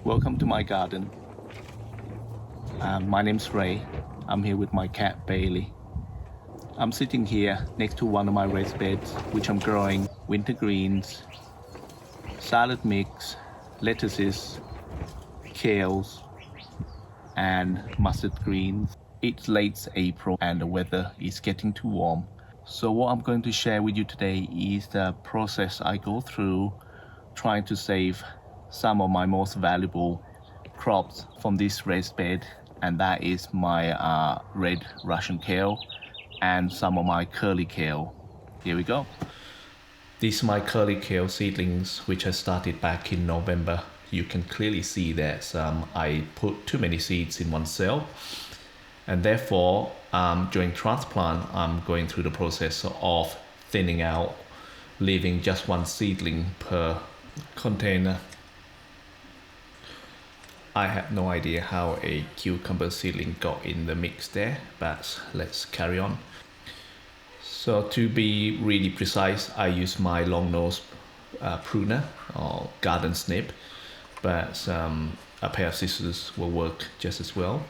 Welcome to my garden. My name's Ray. I'm here with my cat Bailey. I'm sitting here next to one of my raised beds, which I'm growing winter greens, salad mix, lettuces, kales, and mustard greens. It's late April and the weather is getting too warm. So what I'm going to share with you today is the process I go through trying to save some of my most valuable crops from this raised bed, and that is my red Russian kale and some of my curly kale. Here we go. These are my curly kale seedlings, which I started back in November. You can clearly see that I put too many seeds in one cell, and therefore during transplant I'm going through the process of thinning out, leaving just one seedling per container. I have no idea how a cucumber seedling got in the mix there, but let's carry on. So to be really precise, I use my long nose pruner or garden snip, but a pair of scissors will work just as well.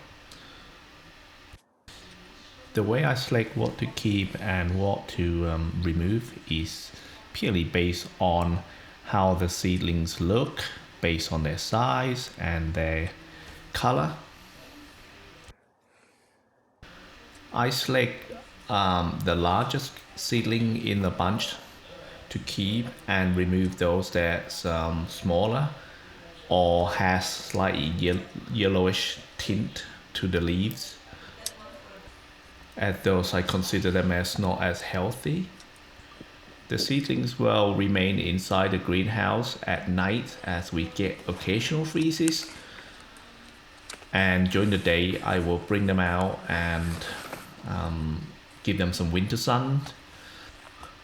The way I select what to keep and what to remove is purely based on how the seedlings look, based on their size and their color. I select the largest seedling in the bunch to keep and remove those that's smaller or has slightly yellowish tint to the leaves, as those I consider them as not as healthy. The seedlings will remain inside the greenhouse at night as we get occasional freezes, and during the day I will bring them out and give them some winter sun,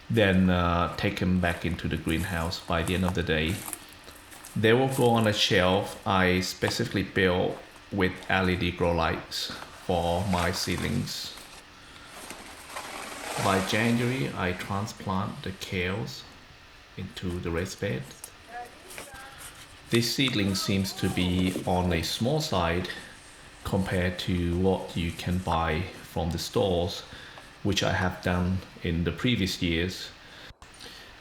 then take them back into the greenhouse by the end of the day. They will go on a shelf I specifically built with LED grow lights for my seedlings. By January, I transplant the kales into the raised bed. This seedling seems to be on a small side compared to what you can buy from the stores, which I have done in the previous years.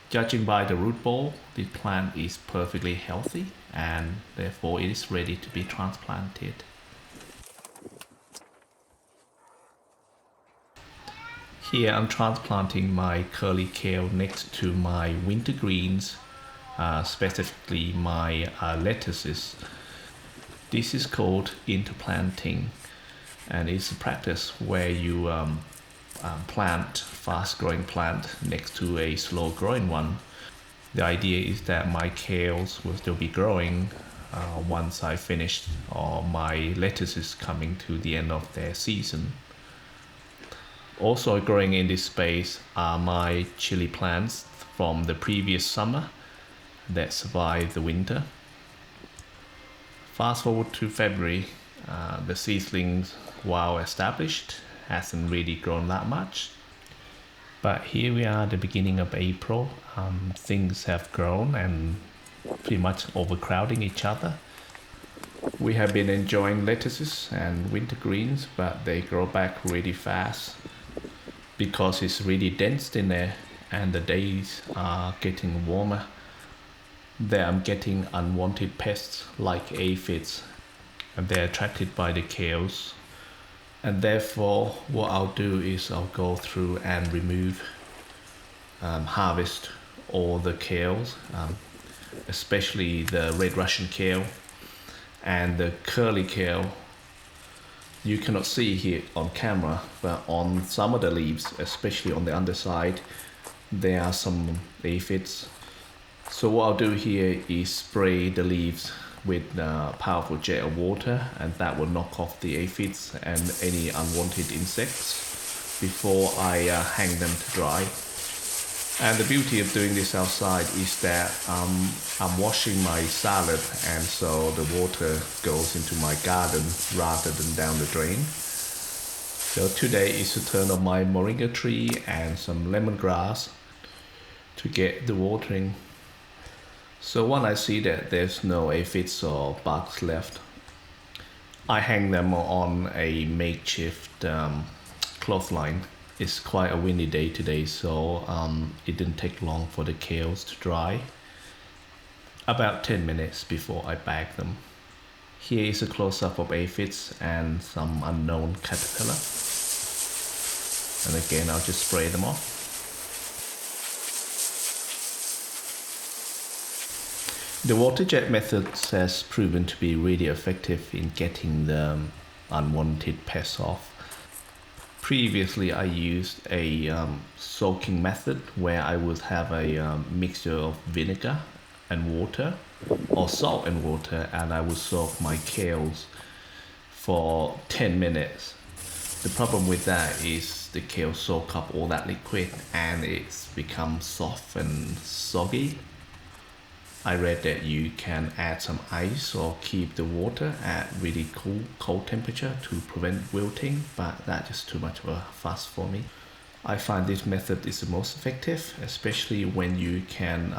Judging by the root ball, the plant is perfectly healthy and therefore it is ready to be transplanted. Here I'm transplanting my curly kale next to my winter greens, specifically my lettuces. This is called interplanting, and it's a practice where you plant fast-growing plant next to a slow-growing one. The idea is that my kales will still be growing once I finish, or my lettuces coming to the end of their season. Also growing in this space are my chili plants from the previous summer that survived the winter. Fast forward to February, the seedlings, while established, hasn't really grown that much. But here we are at the beginning of April. Things have grown and pretty much overcrowding each other. We have been enjoying lettuces and winter greens, but they grow back really fast because it's really dense in there and the days are getting warmer. There I'm getting unwanted pests like aphids, and they're attracted by the kales, and therefore what I'll do is I'll go through and remove, harvest all the kales, especially the red Russian kale and the curly kale. You cannot see here on camera, but on some of the leaves, especially on the underside, there are some aphids. So what I'll do here is spray the leaves with a powerful jet of water, and that will knock off the aphids and any unwanted insects before I hang them to dry. And the beauty of doing this outside is that I'm washing my salad, and so the water goes into my garden rather than down the drain. So today is the turn of my moringa tree and some lemongrass to get the watering. So when I see that there's no aphids or bugs left, I hang them on a makeshift clothesline. It's quite a windy day today, so it didn't take long for the kales to dry. About 10 minutes before I bag them. Here is a close-up of aphids and some unknown caterpillar. And again, I'll just spray them off. The water jet method has proven to be really effective in getting the unwanted pests off. Previously, I used a soaking method where I would have a mixture of vinegar and water, or salt and water, and I would soak my kales for 10 minutes. The problem with that is the kale soak up all that liquid and it's become soft and soggy. I read that you can add some ice or keep the water at really cold temperature to prevent wilting, but that's just too much of a fuss for me. I find this method is the most effective, especially when you can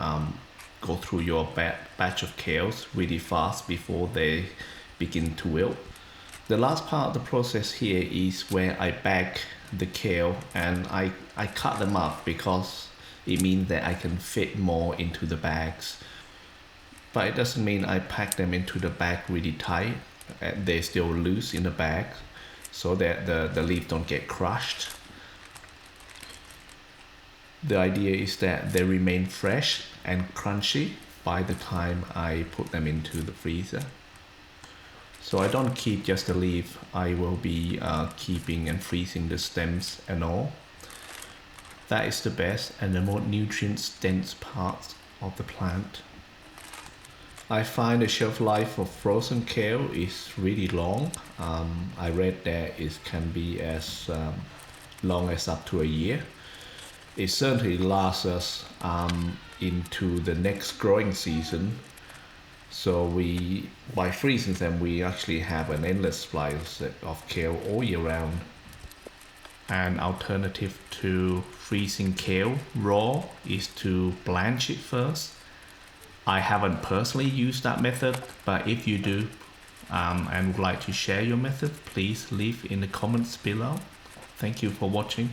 go through your batch of kales really fast before they begin to wilt. The last part of the process here is where I bag the kale and I cut them up because it means that I can fit more into the bags. But it doesn't mean I pack them into the bag really tight. They're still loose in the bag so that the leaves don't get crushed. The idea is that they remain fresh and crunchy by the time I put them into the freezer. So I don't keep just the leaf, I will be keeping and freezing the stems and all. That is the best and the more nutrient dense part of the plant. I find the shelf life of frozen kale is really long. I read that it can be as long as up to a year. It certainly lasts us into the next growing season. So by freezing them, we actually have an endless supply of kale all year round. An alternative to freezing kale raw is to blanch it first. I haven't personally used that method, but if you do and would like to share your method, please leave in the comments below. Thank you for watching.